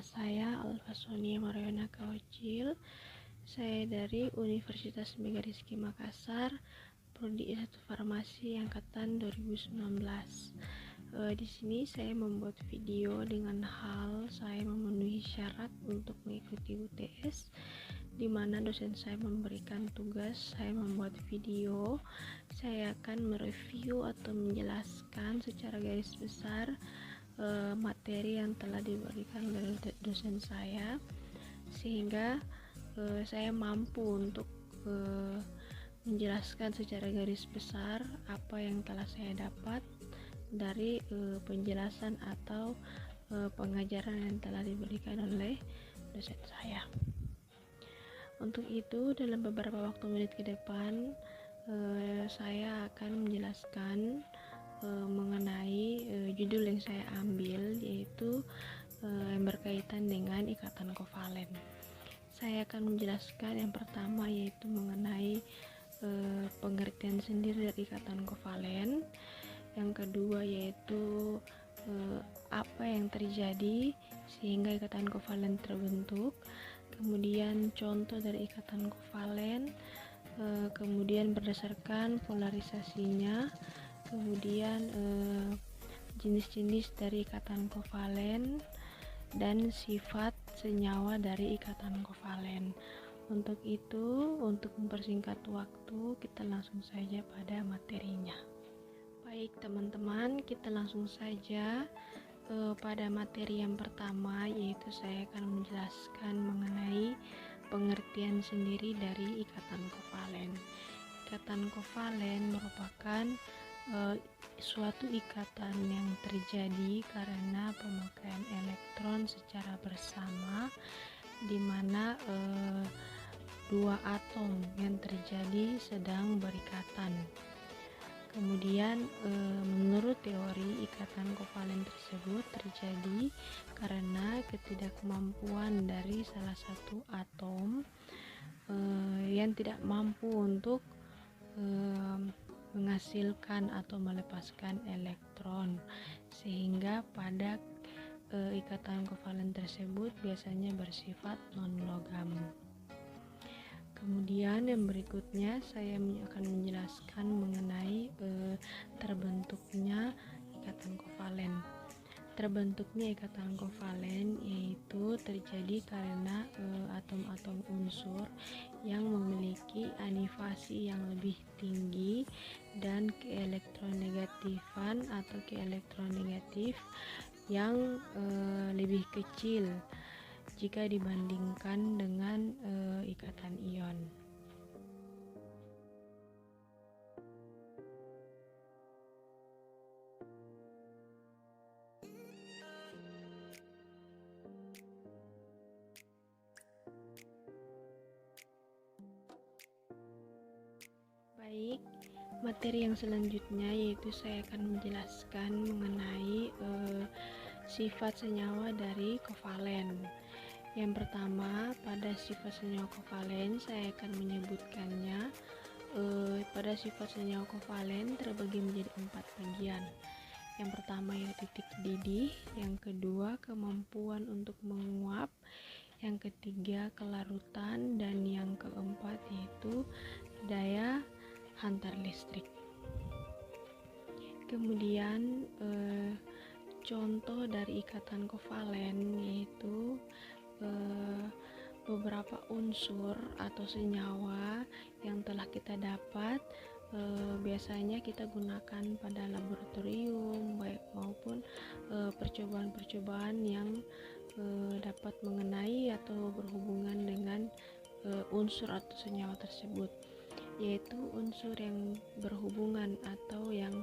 saya Alfasoni Mariana Kaucil. Saya dari Universitas Megariski Makassar, Prodi S1 Farmasi angkatan 2019. Di sini saya membuat video dengan hal saya memenuhi syarat untuk mengikuti UTS, di mana dosen saya memberikan tugas saya membuat video. Saya akan mereview atau menjelaskan secara garis besar materi yang telah diberikan oleh dosen saya, sehingga saya mampu untuk menjelaskan secara garis besar apa yang telah saya dapat dari penjelasan atau pengajaran yang telah diberikan oleh dosen saya. Untuk itu, dalam beberapa waktu menit ke depan saya akan menjelaskan mengenai judul yang saya ambil, yaitu yang berkaitan dengan ikatan kovalen. Saya akan menjelaskan yang pertama, yaitu mengenai pengertian sendiri dari ikatan kovalen. Yang kedua yaitu apa yang terjadi sehingga ikatan kovalen terbentuk, kemudian contoh dari ikatan kovalen, kemudian berdasarkan polarisasinya, kemudian jenis-jenis dari ikatan kovalen, dan sifat senyawa dari ikatan kovalen. Untuk itu, untuk mempersingkat waktu, kita langsung saja pada materinya. Baik teman-teman, kita langsung saja pada materi yang pertama, yaitu saya akan menjelaskan mengenai pengertian sendiri dari ikatan kovalen. Ikatan kovalen merupakan suatu ikatan yang terjadi karena pemakaian elektron secara bersama, di mana dua atom yang terjadi sedang berikatan. Kemudian menurut teori, ikatan kovalen tersebut terjadi karena ketidakmampuan dari salah satu atom yang tidak mampu untuk menghasilkan atau melepaskan elektron, sehingga pada ikatan kovalen tersebut biasanya bersifat non-logam. Kemudian yang berikutnya saya akan menjelaskan mengenai terbentuknya ikatan kovalen. Terbentuknya ikatan kovalen yaitu terjadi karena atom-atom unsur yang memiliki anivasi yang lebih tinggi dan keelektronegatifan atau keelektronegatif yang lebih kecil jika dibandingkan dengan ikatan ion. Baik, materi yang selanjutnya yaitu saya akan menjelaskan mengenai sifat senyawa dari kovalen. Yang pertama, pada sifat senyawa kovalen saya akan menyebutkannya. Pada sifat senyawa kovalen terbagi menjadi 4 bagian. Yang pertama yaitu titik didih, yang kedua kemampuan untuk menguap, yang ketiga kelarutan, dan yang keempat yaitu daya hantar listrik. Kemudian contoh dari ikatan kovalen yaitu beberapa unsur atau senyawa yang telah kita dapat, biasanya kita gunakan pada laboratorium baik maupun percobaan-percobaan yang dapat mengenai atau berhubungan dengan unsur atau senyawa tersebut, yaitu unsur yang berhubungan atau yang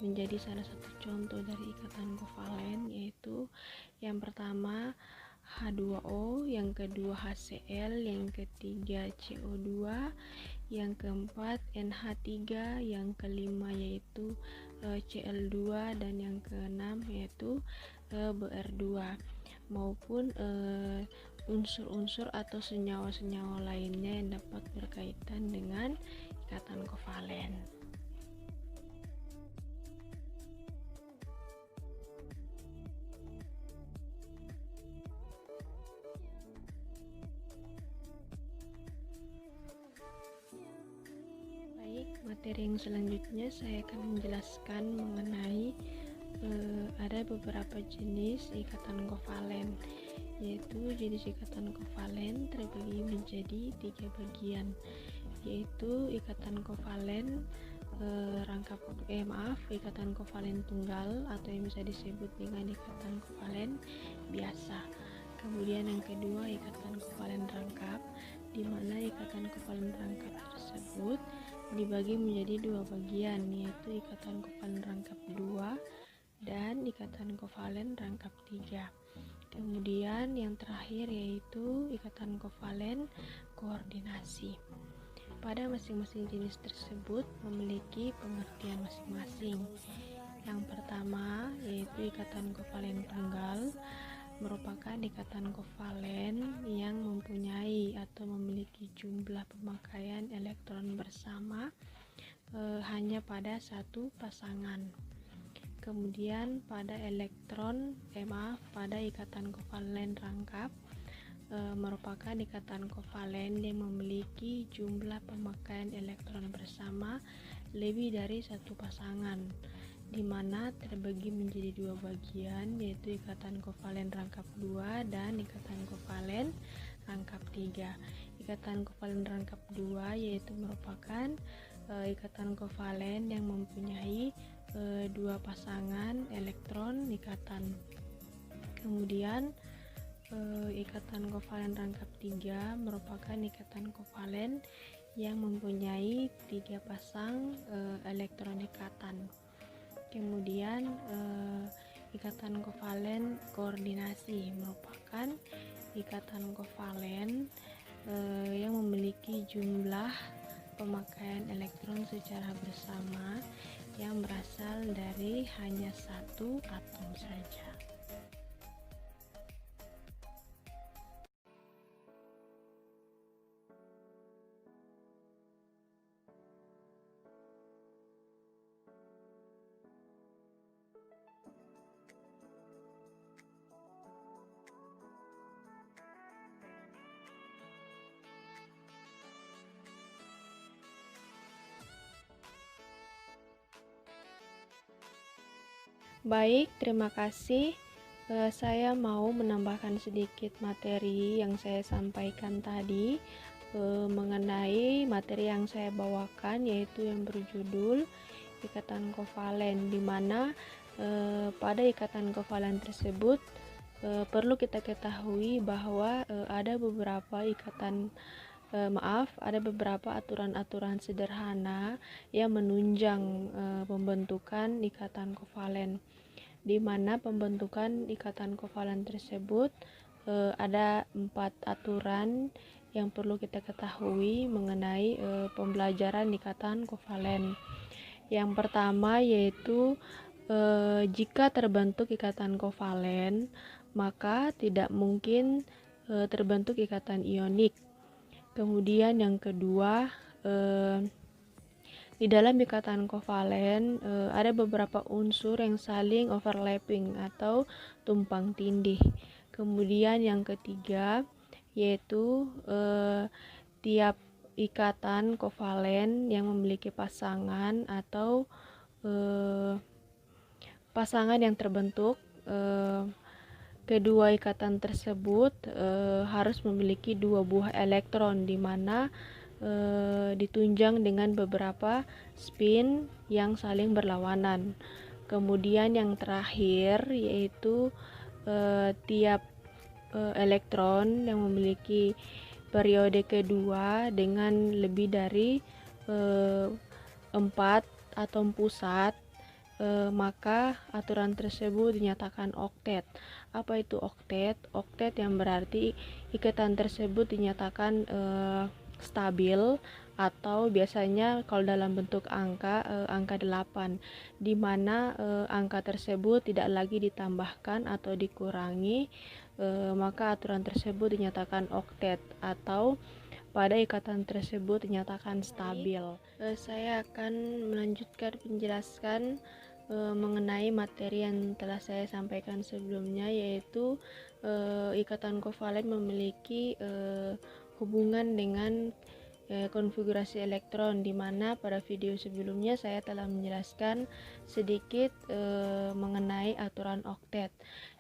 menjadi salah satu contoh dari ikatan kovalen, yaitu yang pertama H2O, yang kedua HCl, yang ketiga CO2, yang keempat NH3, yang kelima yaitu Cl2, dan yang keenam yaitu Br2, maupun unsur-unsur atau senyawa-senyawa lainnya yang dapat berkaitan dengan ikatan kovalen. materi yang selanjutnya saya akan menjelaskan mengenai ada beberapa jenis ikatan kovalen, yaitu jenis ikatan kovalen terbagi menjadi 3 bagian, yaitu ikatan kovalen ikatan kovalen tunggal atau yang bisa disebut dengan ikatan kovalen biasa. Kemudian yang kedua, ikatan kovalen rangkap, di mana ikatan kovalen rangkap tersebut dibagi menjadi 2 bagian, yaitu ikatan kovalen rangkap 2 dan ikatan kovalen rangkap 3. Kemudian yang terakhir yaitu ikatan kovalen koordinasi. Pada masing-masing jenis tersebut memiliki pengertian masing-masing. Yang pertama yaitu ikatan kovalen tunggal, merupakan ikatan kovalen yang mempunyai atau memiliki jumlah pemakaian elektron bersama hanya pada satu pasangan. Kemudian pada pada ikatan kovalen rangkap, merupakan ikatan kovalen yang memiliki jumlah pemakaian elektron bersama lebih dari satu pasangan, di mana terbagi menjadi 2 bagian, yaitu ikatan kovalen rangkap 2 dan ikatan kovalen rangkap 3. Ikatan kovalen rangkap 2 yaitu merupakan ikatan kovalen yang mempunyai 2 pasangan elektron ikatan. Kemudian ikatan kovalen rangkap 3 merupakan ikatan kovalen yang mempunyai 3 pasang elektron ikatan. Kemudian ikatan kovalen koordinasi merupakan ikatan kovalen yang memiliki jumlah pemakaian elektron secara bersama yang berasal dari hanya satu atom saja. Baik, terima kasih. Saya mau menambahkan sedikit materi yang saya sampaikan tadi mengenai materi yang saya bawakan, yaitu yang berjudul ikatan kovalen, di mana pada ikatan kovalen tersebut perlu kita ketahui bahwa ada beberapa aturan-aturan sederhana yang menunjang pembentukan ikatan kovalen, di mana pembentukan ikatan kovalen tersebut ada 4 aturan yang perlu kita ketahui mengenai pembelajaran ikatan kovalen. Yang pertama yaitu jika terbentuk ikatan kovalen, maka tidak mungkin terbentuk ikatan ionik. Kemudian yang kedua, di dalam ikatan kovalen ada beberapa unsur yang saling overlapping atau tumpang tindih. Kemudian yang ketiga yaitu tiap ikatan kovalen yang memiliki pasangan atau pasangan yang terbentuk, kedua ikatan tersebut harus memiliki 2 buah elektron, di mana ditunjang dengan beberapa spin yang saling berlawanan. Kemudian yang terakhir yaitu tiap elektron yang memiliki periode kedua dengan lebih dari 4 atom pusat, maka aturan tersebut dinyatakan oktet. Apa itu oktet? Oktet yang berarti ikatan tersebut dinyatakan stabil, atau biasanya kalau dalam bentuk angka 8, di mana angka tersebut tidak lagi ditambahkan atau dikurangi, maka aturan tersebut dinyatakan oktet, atau pada ikatan tersebut dinyatakan stabil. Saya akan melanjutkan penjelasan mengenai materi yang telah saya sampaikan sebelumnya, yaitu ikatan kovalen memiliki hubungan dengan konfigurasi elektron, di mana pada video sebelumnya saya telah menjelaskan sedikit mengenai aturan oktet,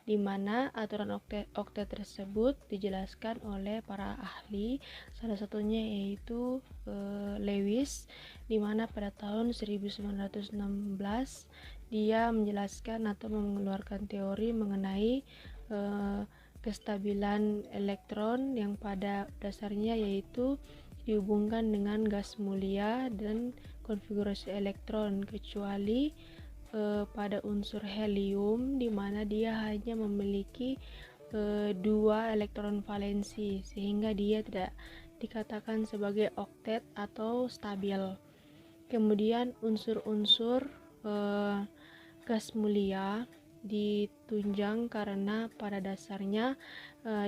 di mana aturan oktet tersebut dijelaskan oleh para ahli, salah satunya yaitu Lewis, di mana pada tahun 1916 dia menjelaskan atau mengeluarkan teori mengenai kestabilan elektron yang pada dasarnya yaitu dihubungkan dengan gas mulia dan konfigurasi elektron, kecuali pada unsur helium, di mana dia hanya memiliki 2 elektron valensi, sehingga dia tidak dikatakan sebagai oktet atau stabil. Kemudian unsur-unsur gas mulia ditunjang karena pada dasarnya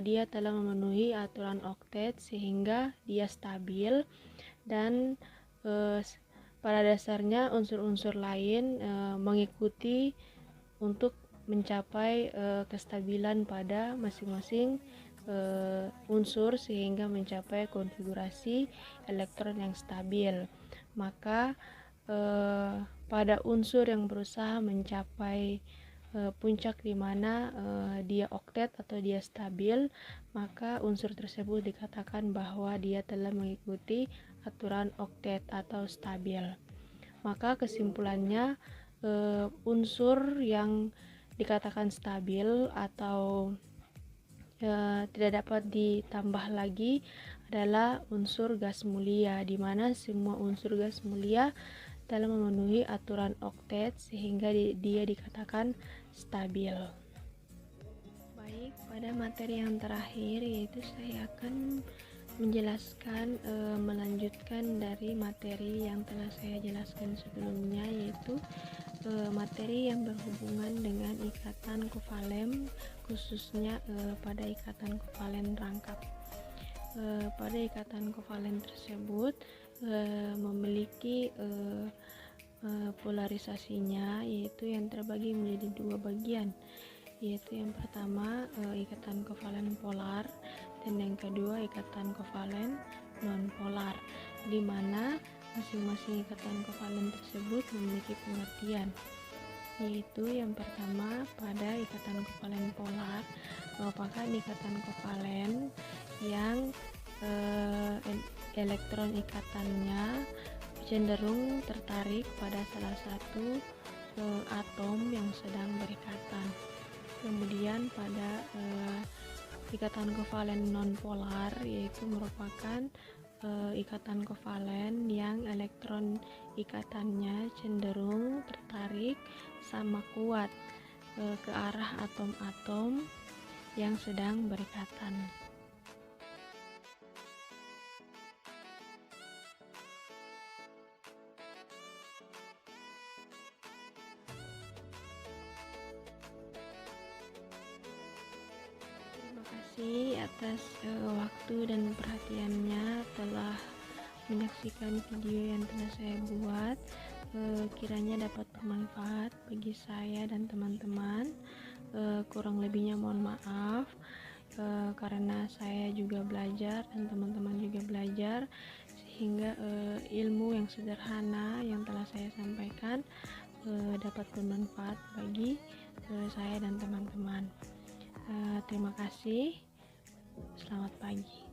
dia telah memenuhi aturan oktet sehingga dia stabil, dan pada dasarnya unsur-unsur lain mengikuti untuk mencapai kestabilan pada masing-masing unsur sehingga mencapai konfigurasi elektron yang stabil. Maka pada unsur yang berusaha mencapai puncak di mana dia oktet atau dia stabil, maka unsur tersebut dikatakan bahwa dia telah mengikuti aturan oktet atau stabil. Maka kesimpulannya, unsur yang dikatakan stabil atau tidak dapat ditambah lagi adalah unsur gas mulia, di mana semua unsur gas mulia telah memenuhi aturan oktet sehingga dia dikatakan stabil. Baik, pada materi yang terakhir yaitu saya akan menjelaskan melanjutkan dari materi yang telah saya jelaskan sebelumnya, yaitu materi yang berhubungan dengan ikatan kovalen, khususnya pada ikatan kovalen rangkap. Pada ikatan kovalen tersebut memiliki polarisasinya, yaitu yang terbagi menjadi 2 bagian, yaitu yang pertama ikatan kovalen polar dan yang kedua ikatan kovalen non-polar, di mana masing-masing ikatan kovalen tersebut memiliki pengertian, yaitu yang pertama pada ikatan kovalen polar merupakan ikatan kovalen yang elektron ikatannya cenderung tertarik pada salah satu atom yang sedang berikatan. Kemudian pada ikatan kovalen nonpolar, yaitu merupakan ikatan kovalen yang elektron ikatannya cenderung tertarik sama kuat ke arah atom-atom yang sedang berikatan. Terima kasih atas waktu dan perhatiannya telah menyaksikan video yang telah saya buat. Kiranya dapat bermanfaat bagi saya dan teman-teman. Kurang lebihnya mohon maaf, karena saya juga belajar dan teman-teman juga belajar, sehingga ilmu yang sederhana yang telah saya sampaikan dapat bermanfaat bagi saya dan teman-teman. Terima kasih. Selamat pagi.